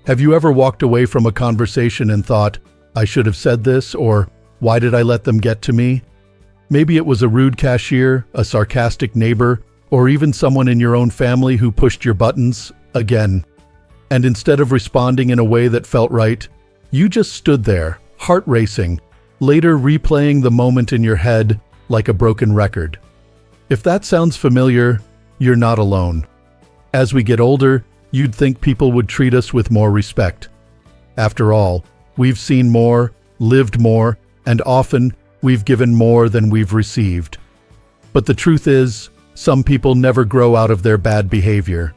Have you ever walked away from a conversation and thought, I should have said this, or why did I let them get to me? Maybe it was a rude cashier, a sarcastic neighbor, or even someone in your own family who pushed your buttons again. And instead of responding in a way that felt right, you just stood there, heart racing, later replaying the moment in your head like a broken record. If that sounds familiar, you're not alone. As we get older, you'd think people would treat us with more respect. After all, we've seen more, lived more, and often we've given more than we've received. But the truth is, some people never grow out of their bad behavior.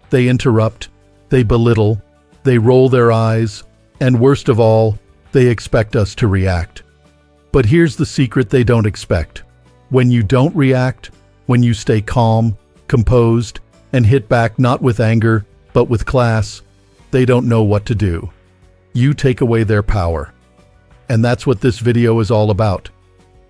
They interrupt, they belittle, they roll their eyes, and worst of all, they expect us to react. But here's the secret they don't expect. When you don't react, when you stay calm, composed, and hit back not with anger, but with class, they don't know what to do. You take away their power. And that's what this video is all about.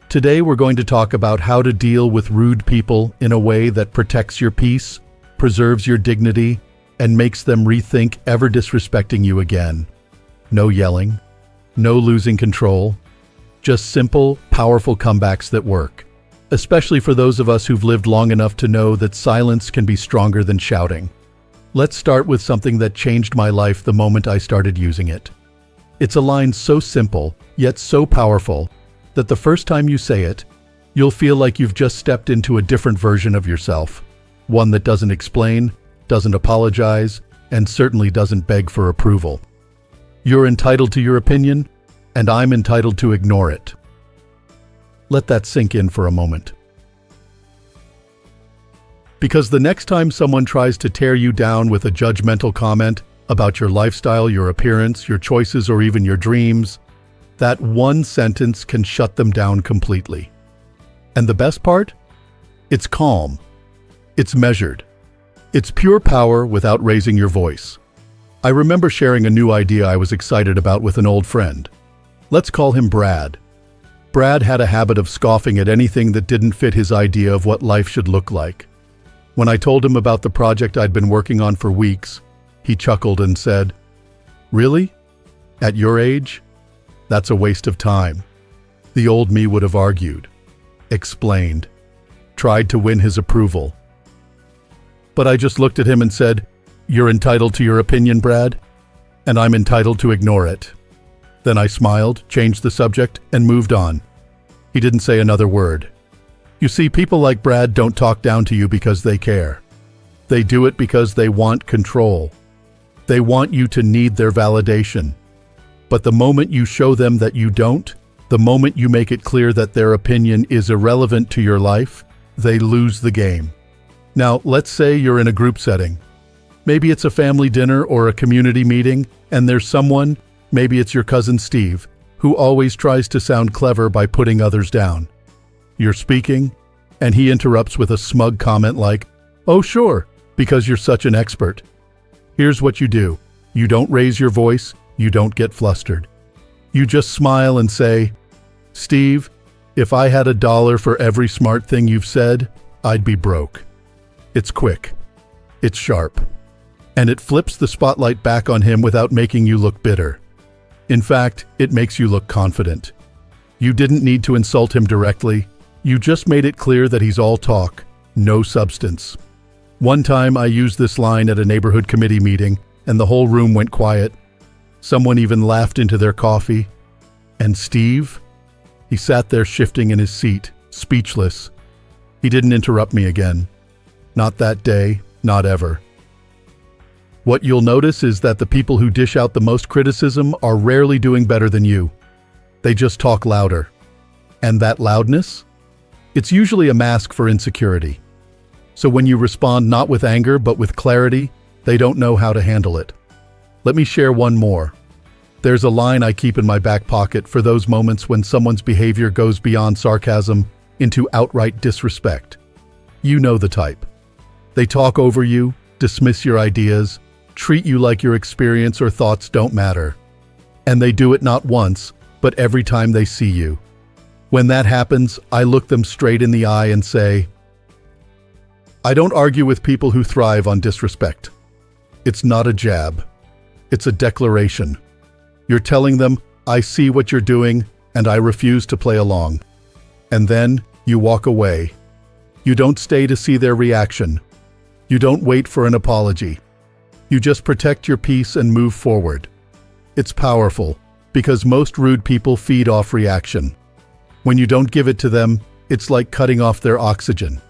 Today we're going to talk about how to deal with rude people in a way that protects your peace, preserves your dignity, and makes them rethink ever disrespecting you again. No yelling, no losing control, just simple, powerful comebacks that work. Especially for those of us who've lived long enough to know that silence can be stronger than shouting. Let's start with something that changed my life the moment I started using it. It's a line so simple, yet so powerful, that the first time you say it, you'll feel like you've just stepped into a different version of yourself. One that doesn't explain, doesn't apologize, and certainly doesn't beg for approval. You're entitled to your opinion, and I'm entitled to ignore it. Let that sink in for a moment. Because the next time someone tries to tear you down with a judgmental comment about your lifestyle, your appearance, your choices, or even your dreams, that one sentence can shut them down completely. And the best part? It's calm. It's measured. It's pure power without raising your voice. I remember sharing a new idea I was excited about with an old friend. Let's call him Brad. Brad had a habit of scoffing at anything that didn't fit his idea of what life should look like. When I told him about the project I'd been working on for weeks, he chuckled and said, "Really? At your age? That's a waste of time." The old me would have argued, explained, tried to win his approval. But I just looked at him and said, "You're entitled to your opinion, Brad, and I'm entitled to ignore it." Then I smiled, changed the subject, and moved on. He didn't say another word. You see, people like Brad don't talk down to you because they care. They do it because they want control. They want you to need their validation. But the moment you show them that you don't, the moment you make it clear that their opinion is irrelevant to your life, they lose the game. Now, let's say you're in a group setting. Maybe it's a family dinner or a community meeting, and there's someone, maybe it's your cousin Steve, who always tries to sound clever by putting others down. You're speaking, and he interrupts with a smug comment like, "Oh sure, because you're such an expert." Here's what you do. You don't raise your voice, you don't get flustered. You just smile and say, "Steve, if I had $1 for every smart thing you've said, I'd be broke." It's quick. It's sharp. And it flips the spotlight back on him without making you look bitter. In fact, it makes you look confident. You didn't need to insult him directly. You just made it clear that he's all talk, no substance. One time I used this line at a neighborhood committee meeting, and the whole room went quiet. Someone even laughed into their coffee. And Steve? He sat there shifting in his seat, speechless. He didn't interrupt me again. Not that day, not ever. What you'll notice is that the people who dish out the most criticism are rarely doing better than you. They just talk louder. And that loudness? It's usually a mask for insecurity. So when you respond not with anger but with clarity, they don't know how to handle it. Let me share one more. There's a line I keep in my back pocket for those moments when someone's behavior goes beyond sarcasm into outright disrespect. You know the type. They talk over you, dismiss your ideas, treat you like your experience or thoughts don't matter. And they do it not once, but every time they see you. When that happens, I look them straight in the eye and say, I don't argue with people who thrive on disrespect. It's not a jab. It's a declaration. You're telling them, I see what you're doing, and I refuse to play along. And then you walk away. You don't stay to see their reaction. You don't wait for an apology. You just protect your peace and move forward. It's powerful, because most rude people feed off reaction. When you don't give it to them, it's like cutting off their oxygen.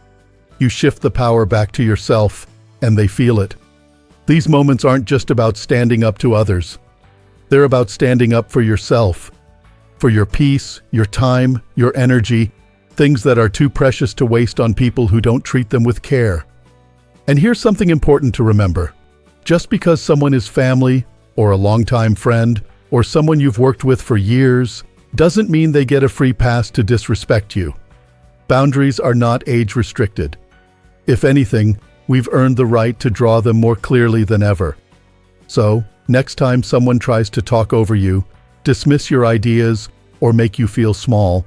You shift the power back to yourself, and they feel it. These moments aren't just about standing up to others. They're about standing up for yourself, for your peace, your time, your energy, things that are too precious to waste on people who don't treat them with care. And here's something important to remember. Just because someone is family, or a longtime friend, or someone you've worked with for years, doesn't mean they get a free pass to disrespect you. Boundaries are not age-restricted. If anything, we've earned the right to draw them more clearly than ever. So, next time someone tries to talk over you, dismiss your ideas, or make you feel small,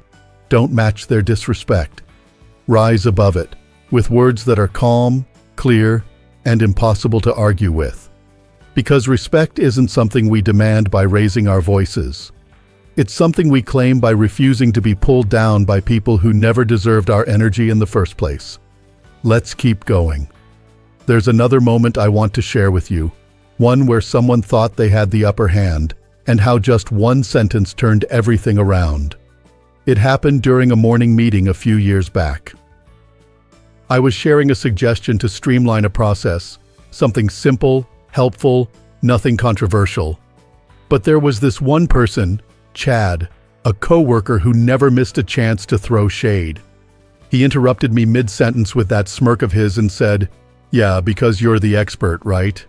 don't match their disrespect. Rise above it, with words that are calm, clear, and impossible to argue with. Because respect isn't something we demand by raising our voices. It's something we claim by refusing to be pulled down by people who never deserved our energy in the first place. Let's keep going. There's another moment I want to share with you, one where someone thought they had the upper hand, and how just one sentence turned everything around. It happened during a morning meeting a few years back. I was sharing a suggestion to streamline a process, something simple, helpful, nothing controversial. But there was this one person, Chad, a coworker who never missed a chance to throw shade. He interrupted me mid-sentence with that smirk of his and said, "Yeah, because you're the expert, right?"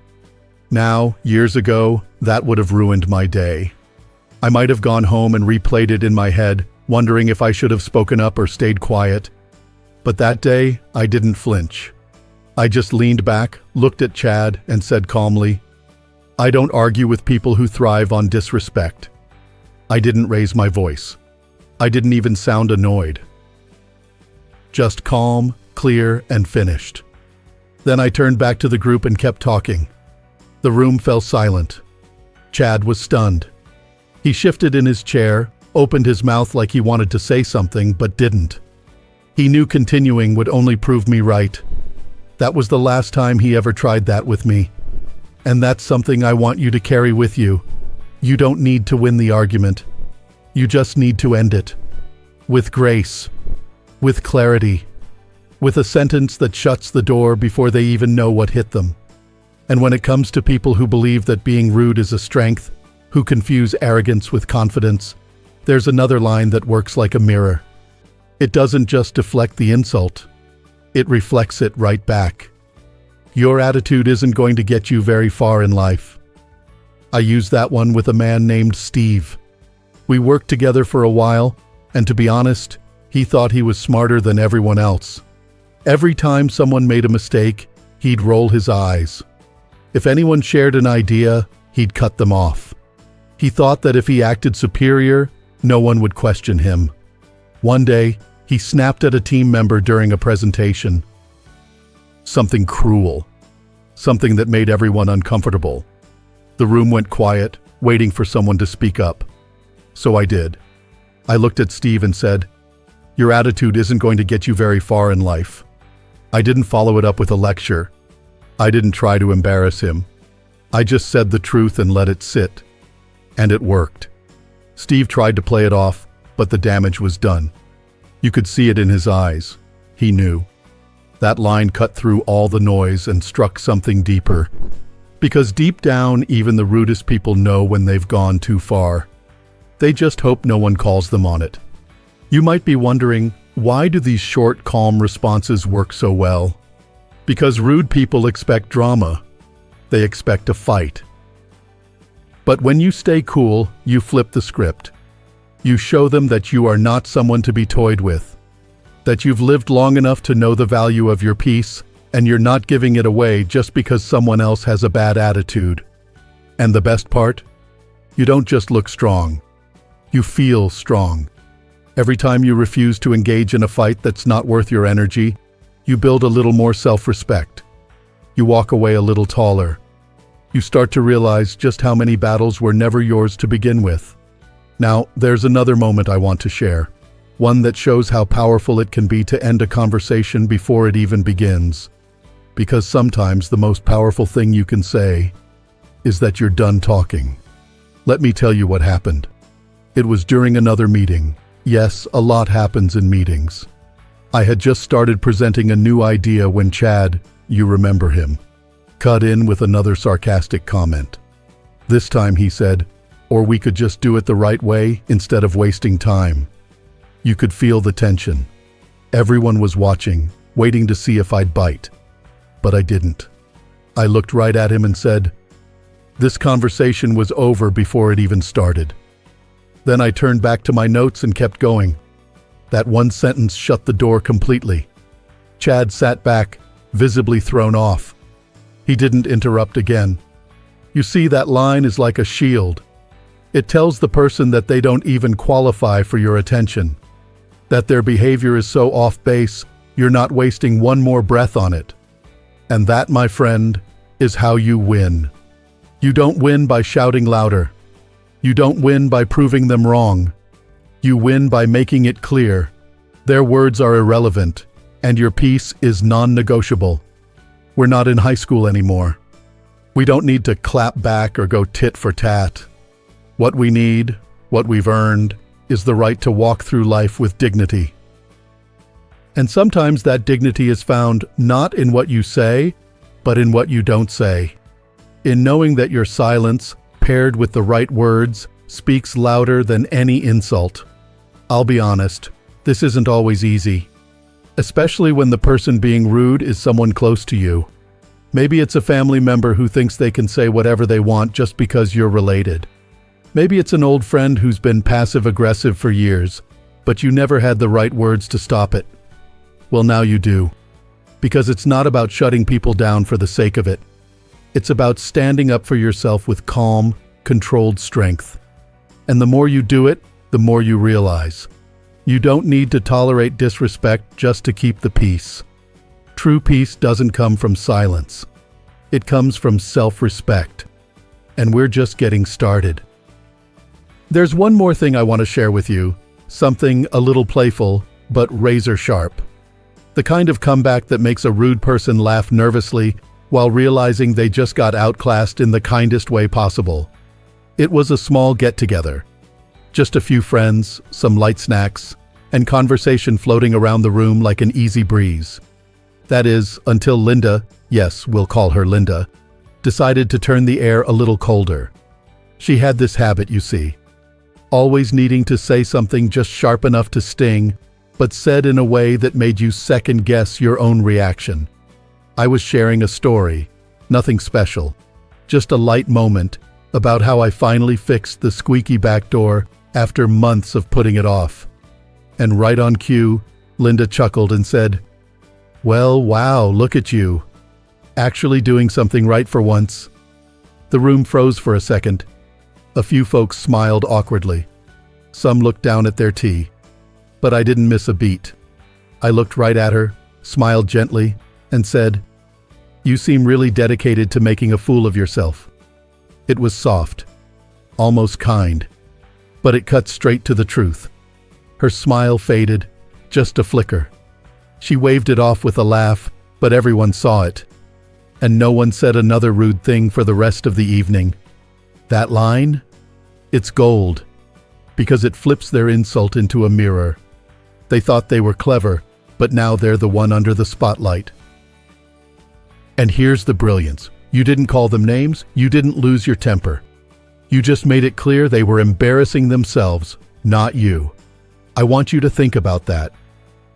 Now, years ago, that would have ruined my day. I might have gone home and replayed it in my head, wondering if I should have spoken up or stayed quiet. But that day, I didn't flinch. I just leaned back, looked at Chad, and said calmly, "I don't argue with people who thrive on disrespect." I didn't raise my voice. I didn't even sound annoyed. Just calm, clear, and finished. Then I turned back to the group and kept talking. The room fell silent. Chad was stunned. He shifted in his chair, opened his mouth like he wanted to say something, but didn't. He knew continuing would only prove me right. That was the last time he ever tried that with me. And that's something I want you to carry with you. You don't need to win the argument. You just need to end it. With grace. With clarity. With a sentence that shuts the door before they even know what hit them. And when it comes to people who believe that being rude is a strength, who confuse arrogance with confidence, there's another line that works like a mirror. It doesn't just deflect the insult. It reflects it right back. Your attitude isn't going to get you very far in life. I used that one with a man named Steve. We worked together for a while, and to be honest, he thought he was smarter than everyone else. Every time someone made a mistake, he'd roll his eyes. If anyone shared an idea, he'd cut them off. He thought that if he acted superior, no one would question him. One day, he snapped at a team member during a presentation. Something cruel. Something that made everyone uncomfortable. The room went quiet, waiting for someone to speak up. So I did. I looked at Steve and said, "Your attitude isn't going to get you very far in life." I didn't follow it up with a lecture. I didn't try to embarrass him. I just said the truth and let it sit. And it worked. Steve tried to play it off, but the damage was done. You could see it in his eyes. He knew. That line cut through all the noise and struck something deeper. Because deep down, even the rudest people know when they've gone too far. They just hope no one calls them on it. You might be wondering, why do these short, calm responses work so well? Because rude people expect drama. They expect a fight. But when you stay cool, you flip the script. You show them that you are not someone to be toyed with, that you've lived long enough to know the value of your peace, and you're not giving it away just because someone else has a bad attitude. And the best part? You don't just look strong. You feel strong. Every time you refuse to engage in a fight that's not worth your energy, you build a little more self-respect. You walk away a little taller. You start to realize just how many battles were never yours to begin with. Now, there's another moment I want to share. One that shows how powerful it can be to end a conversation before it even begins. Because sometimes the most powerful thing you can say is that you're done talking. Let me tell you what happened. It was during another meeting. Yes, a lot happens in meetings. I had just started presenting a new idea when Chad, you remember him, cut in with another sarcastic comment. This time he said, "Or we could just do it the right way instead of wasting time." You could feel the tension. Everyone was watching, waiting to see if I'd bite. But I didn't. I looked right at him and said, "This conversation was over before it even started." Then I turned back to my notes and kept going. That one sentence shut the door completely. Chad sat back, visibly thrown off. He didn't interrupt again. You see, that line is like a shield. It tells the person that they don't even qualify for your attention, that their behavior is so off base, you're not wasting one more breath on it. And that, my friend, is how you win. You don't win by shouting louder. You don't win by proving them wrong. You win by making it clear. Their words are irrelevant, and your peace is non-negotiable. We're not in high school anymore. We don't need to clap back or go tit for tat. What we need, what we've earned, is the right to walk through life with dignity. And sometimes that dignity is found not in what you say, but in what you don't say. In knowing that your silence, paired with the right words, speaks louder than any insult. I'll be honest, this isn't always easy. Especially when the person being rude is someone close to you. Maybe it's a family member who thinks they can say whatever they want just because you're related. Maybe it's an old friend who's been passive-aggressive for years, but you never had the right words to stop it. Well, now you do. Because it's not about shutting people down for the sake of it. It's about standing up for yourself with calm, controlled strength. And the more you do it, the more you realize. You don't need to tolerate disrespect just to keep the peace. True peace doesn't come from silence. It comes from self-respect. And we're just getting started. There's one more thing I want to share with you, something a little playful, but razor sharp. The kind of comeback that makes a rude person laugh nervously while realizing they just got outclassed in the kindest way possible. It was a small get-together. Just a few friends, some light snacks, and conversation floating around the room like an easy breeze. That is, until Linda, yes, we'll call her Linda, decided to turn the air a little colder. She had this habit, you see. Always needing to say something just sharp enough to sting, but said in a way that made you second-guess your own reaction. I was sharing a story, nothing special, just a light moment about how I finally fixed the squeaky back door after months of putting it off. And right on cue, Linda chuckled and said, "Well, wow, look at you. Actually doing something right for once." The room froze for a second. A few folks smiled awkwardly. Some looked down at their tea. But I didn't miss a beat. I looked right at her, smiled gently, and said, "You seem really dedicated to making a fool of yourself." It was soft, almost kind, but it cut straight to the truth. Her smile faded, just a flicker. She waved it off with a laugh, but everyone saw it. And no one said another rude thing for the rest of the evening. That line? It's gold, because it flips their insult into a mirror. They thought they were clever, but now they're the one under the spotlight. And here's the brilliance. You didn't call them names, you didn't lose your temper. You just made it clear they were embarrassing themselves, not you. I want you to think about that.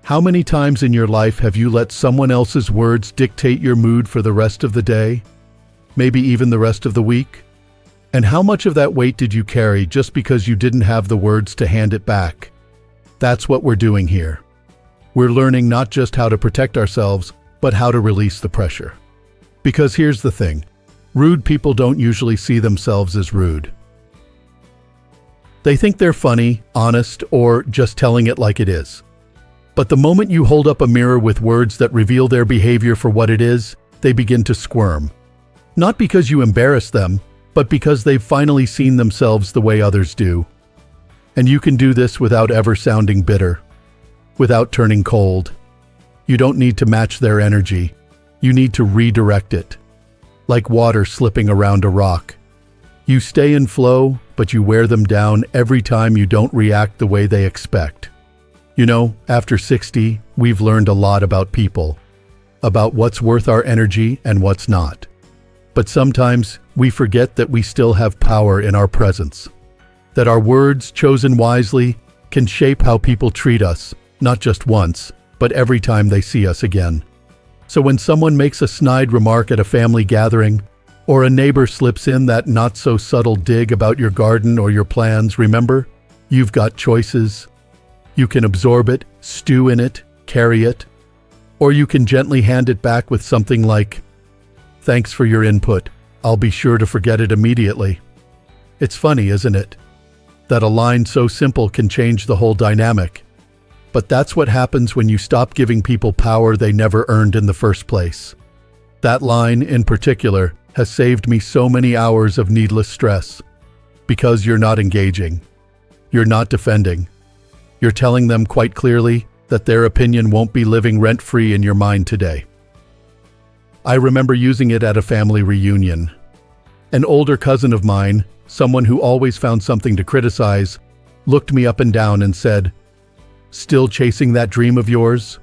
How many times in your life have you let someone else's words dictate your mood for the rest of the day? Maybe even the rest of the week? And how much of that weight did you carry just because you didn't have the words to hand it back? That's what we're doing here. We're learning not just how to protect ourselves, but how to release the pressure. Because here's the thing, rude people don't usually see themselves as rude. They think they're funny, honest, or just telling it like it is. But the moment you hold up a mirror with words that reveal their behavior for what it is, they begin to squirm. Not because you embarrass them, but because they've finally seen themselves the way others do. And you can do this without ever sounding bitter, without turning cold. You don't need to match their energy. You need to redirect it, like water slipping around a rock. You stay in flow, but you wear them down every time you don't react the way they expect. You know, after 60, we've learned a lot about people, about what's worth our energy and what's not. But sometimes we forget that we still have power in our presence, that our words, chosen wisely, can shape how people treat us, not just once, but every time they see us again. So when someone makes a snide remark at a family gathering, or a neighbor slips in that not-so-subtle dig about your garden or your plans, remember, you've got choices. You can absorb it, stew in it, carry it, or you can gently hand it back with something like, "Thanks for your input. I'll be sure to forget it immediately." It's funny, isn't it? That a line so simple can change the whole dynamic. But that's what happens when you stop giving people power they never earned in the first place. That line, in particular, has saved me so many hours of needless stress. Because you're not engaging. You're not defending. You're telling them quite clearly that their opinion won't be living rent-free in your mind today. I remember using it at a family reunion. An older cousin of mine, someone who always found something to criticize, looked me up and down and said, "Still chasing that dream of yours?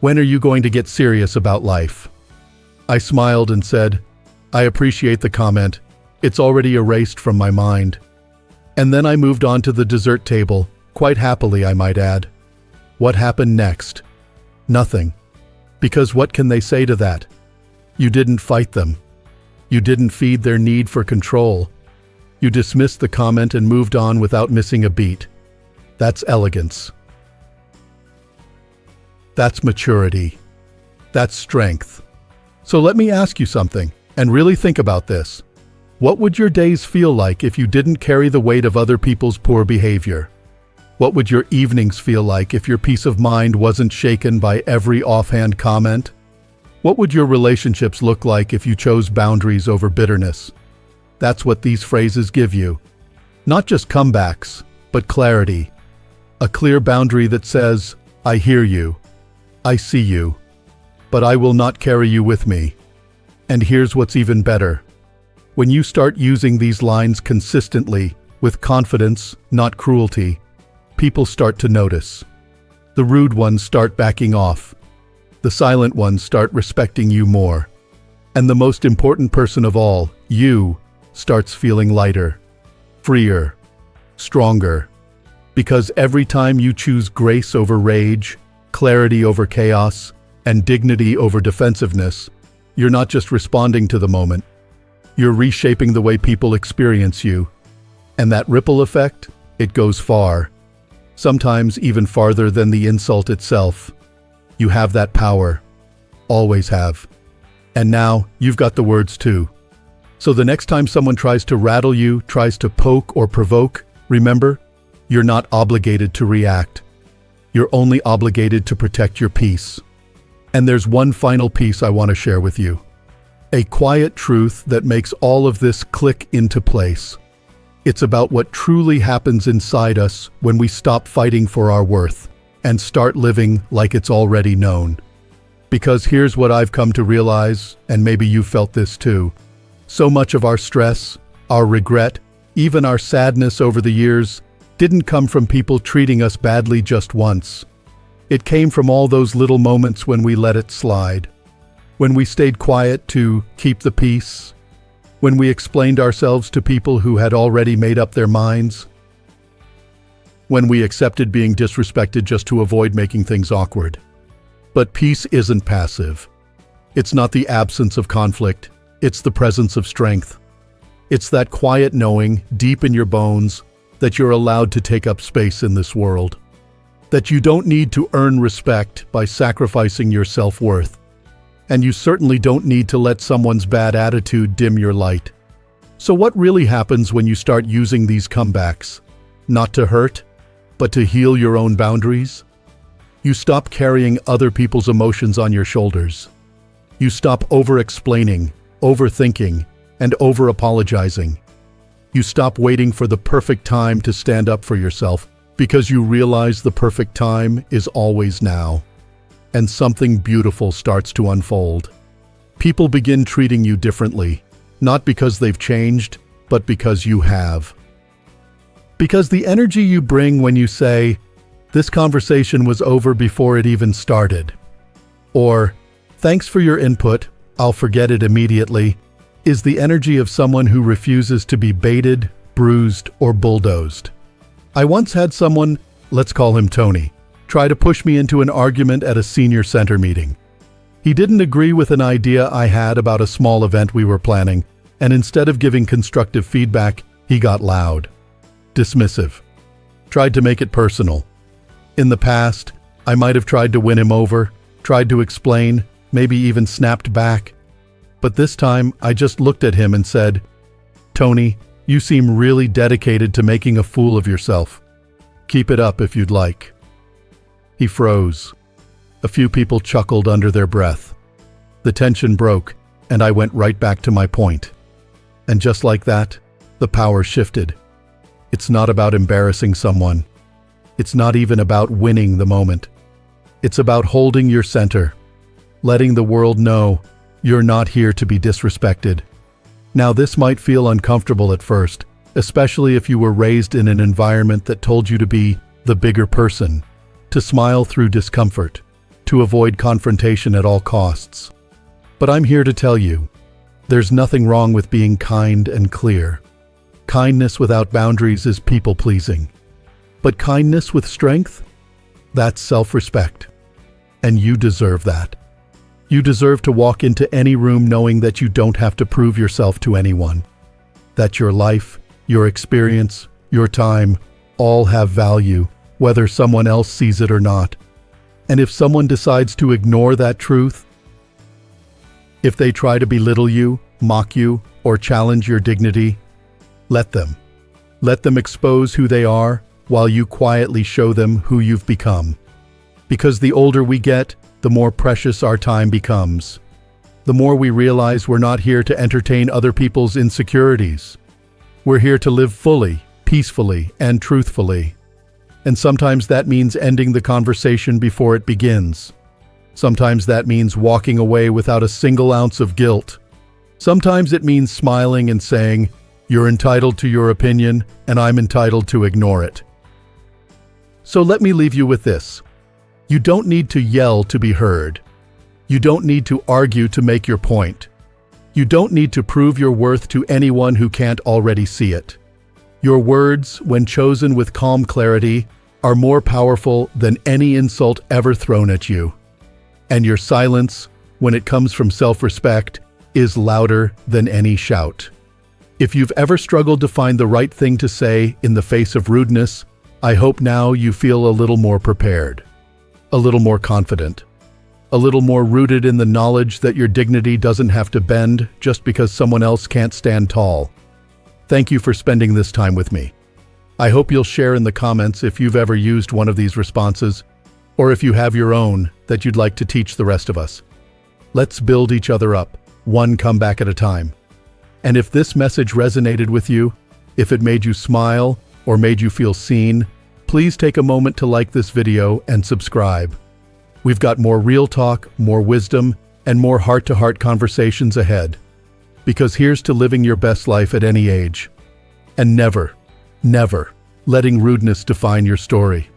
When are you going to get serious about life?" I smiled and said, "I appreciate the comment. It's already erased from my mind." And then I moved on to the dessert table, quite happily, I might add. What happened next? Nothing. Because what can they say to that? You didn't fight them. You didn't feed their need for control. You dismissed the comment and moved on without missing a beat. That's elegance. That's maturity. That's strength. So let me ask you something, and really think about this. What would your days feel like if you didn't carry the weight of other people's poor behavior? What would your evenings feel like if your peace of mind wasn't shaken by every offhand comment? What would your relationships look like if you chose boundaries over bitterness? That's what these phrases give you. Not just comebacks, but clarity. A clear boundary that says, "I hear you. I see you. But I will not carry you with me." And here's what's even better. When you start using these lines consistently, with confidence, not cruelty, people start to notice. The rude ones start backing off. The silent ones start respecting you more. And the most important person of all, you, starts feeling lighter, freer, stronger. Because every time you choose grace over rage, clarity over chaos, and dignity over defensiveness, you're not just responding to the moment. You're reshaping the way people experience you. And that ripple effect, it goes far. Sometimes even farther than the insult itself. You have that power. Always have. And now, you've got the words too. So the next time someone tries to rattle you, tries to poke or provoke, remember, you're not obligated to react. You're only obligated to protect your peace. And there's one final piece I want to share with you. A quiet truth that makes all of this click into place. It's about what truly happens inside us when we stop fighting for our worth and start living like it's already known. Because here's what I've come to realize, and maybe you felt this too. So much of our stress, our regret, even our sadness over the years, didn't come from people treating us badly just once. It came from all those little moments when we let it slide. When we stayed quiet to keep the peace. When we explained ourselves to people who had already made up their minds. When we accepted being disrespected just to avoid making things awkward. But peace isn't passive. It's not the absence of conflict. It's the presence of strength. It's that quiet knowing, deep in your bones, that you're allowed to take up space in this world. That you don't need to earn respect by sacrificing your self-worth. And you certainly don't need to let someone's bad attitude dim your light. So what really happens when you start using these comebacks? Not to hurt, but to heal your own boundaries? You stop carrying other people's emotions on your shoulders. You stop over-explaining, overthinking, and over-apologizing. You stop waiting for the perfect time to stand up for yourself because you realize the perfect time is always now. And something beautiful starts to unfold. People begin treating you differently, not because they've changed, but because you have. Because the energy you bring when you say, "This conversation was over before it even started," or "Thanks for your input, I'll forget it immediately," is the energy of someone who refuses to be baited, bruised, or bulldozed. I once had someone, let's call him Tony, try to push me into an argument at a senior center meeting. He didn't agree with an idea I had about a small event we were planning, and instead of giving constructive feedback, he got loud, dismissive, tried to make it personal. In the past, I might have tried to win him over, tried to explain, maybe even snapped back. But this time, I just looked at him and said, "Tony, you seem really dedicated to making a fool of yourself. Keep it up if you'd like." He froze. A few people chuckled under their breath. The tension broke, and I went right back to my point. And just like that, the power shifted. It's not about embarrassing someone. It's not even about winning the moment. It's about holding your center, letting the world know you're not here to be disrespected. Now, this might feel uncomfortable at first, especially if you were raised in an environment that told you to be the bigger person, to smile through discomfort, to avoid confrontation at all costs. But I'm here to tell you, there's nothing wrong with being kind and clear. Kindness without boundaries is people-pleasing. But kindness with strength? That's self-respect. And you deserve that. You deserve to walk into any room knowing that you don't have to prove yourself to anyone. That your life, your experience, your time, all have value, whether someone else sees it or not. And if someone decides to ignore that truth, if they try to belittle you, mock you, or challenge your dignity, let them. Let them expose who they are while you quietly show them who you've become. Because the older we get, the more precious our time becomes. The more we realize we're not here to entertain other people's insecurities. We're here to live fully, peacefully, and truthfully. And sometimes that means ending the conversation before it begins. Sometimes that means walking away without a single ounce of guilt. Sometimes it means smiling and saying, "You're entitled to your opinion, and I'm entitled to ignore it." So let me leave you with this. You don't need to yell to be heard. You don't need to argue to make your point. You don't need to prove your worth to anyone who can't already see it. Your words, when chosen with calm clarity, are more powerful than any insult ever thrown at you. And your silence, when it comes from self-respect, is louder than any shout. If you've ever struggled to find the right thing to say in the face of rudeness, I hope now you feel a little more prepared, a little more confident, a little more rooted in the knowledge that your dignity doesn't have to bend just because someone else can't stand tall. Thank you for spending this time with me. I hope you'll share in the comments if you've ever used one of these responses, or if you have your own that you'd like to teach the rest of us. Let's build each other up, one comeback at a time. And if this message resonated with you, if it made you smile or made you feel seen, please take a moment to like this video and subscribe. We've got more real talk, more wisdom, and more heart-to-heart conversations ahead. Because here's to living your best life at any age. And never, never letting rudeness define your story.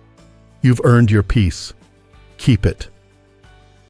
You've earned your peace. Keep it.